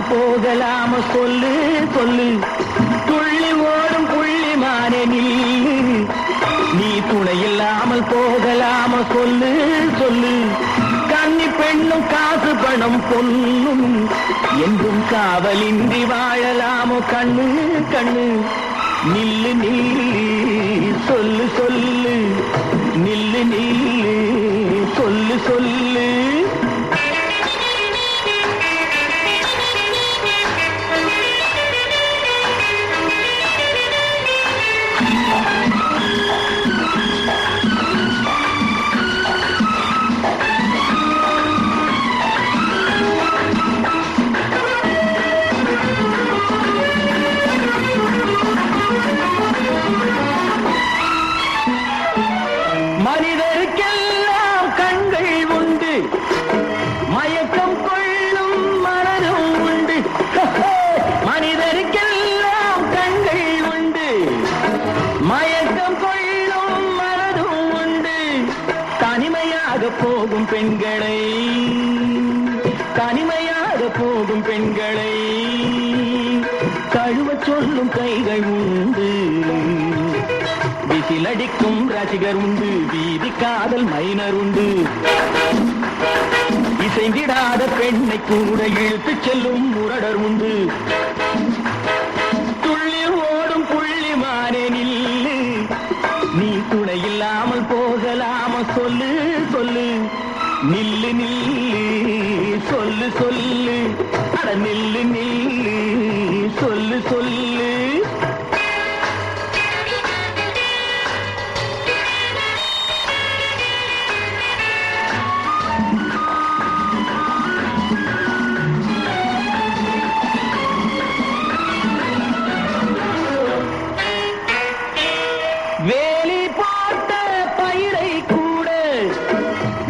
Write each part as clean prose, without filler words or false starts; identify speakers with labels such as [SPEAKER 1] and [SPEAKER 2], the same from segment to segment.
[SPEAKER 1] இல்லாமல் போகலாம சொல்லு சொல்லு துள்ளி ஓடும் புள்ளி மானே நில்லு நீ துணை இல்லாமல் போகலாம சொல்லு சொல்லு கன்னி பெண்ணும் காசு பணம் பொன்னும் என்றும் காவலின்றி வாழலாமோ கண்ணு கண்ணு நில்லு நில்லு சொல்லு சொல்லு நில்லு நில்லு சொல்லு சொல்லு மனிதருக்கெல்லாம் கண்கள் உண்டு மயக்கம் கொள்ளும் மனதும் உண்டு மனிதருக்கெல்லாம் கண்கள் உண்டு மயக்கம் கொள்ளும் மனதும் உண்டு தனிமையாக போகும் பெண்களை கழுவ சொல்லும் கைகள் உண்டு விசிலடிக்கும் ரசிகர் உண்டு வீதி காதல் மைனர் உண்டு இசைந்திடாத பெண்ணை கூட இழுத்து செல்லும் முரடர் உண்டு துள்ளி ஓடும் புள்ளி மானே நில்லு நீ துணை இல்லாமல் போகலாம சொல்லு சொல்லு நில்லு நில்லு சொல்லு சொல்லு அட நில்லு நில்லு சொல்லு சொல்லு வேலி போட்ட பயிரை கூட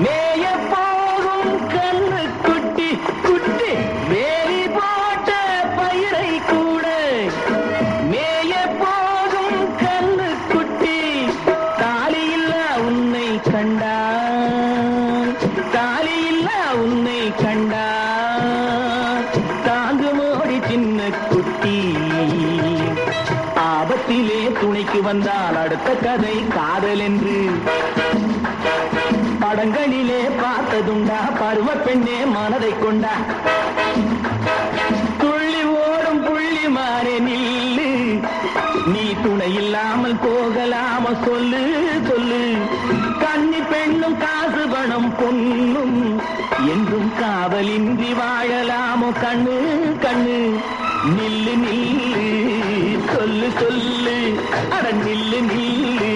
[SPEAKER 1] மேய போகும் கண்ணு குட்டி குட்டி வேலி போட்ட பயிரை கூட மேய போகும் கண்ணு குட்டி தாலியில்லா உன்னை கண்டா தாலியில்லா உன்னை கண்டா தாங்கு மோடி சின்ன குட்டி ஆபத்திலே துணைக்கு வந்தால் அடுத்த கதை காதல் என்று படங்களிலே பார்த்ததுண்டா பருவ பெண்ணே மனதை கொண்டா துள்ளி ஓடும் புள்ளி மாறே நில்லு நீ துணை இல்லாமல் போகலாம சொல்லு சொல்லு கன்னி பெண்ணும் காசு பணம் பொன்னும் என்றும் காவலின்றி வாழலாமோ கண்ணு கண்ணு நில்லு நில்லு சொல்லு சொல்லு அட நில்லு நில்லு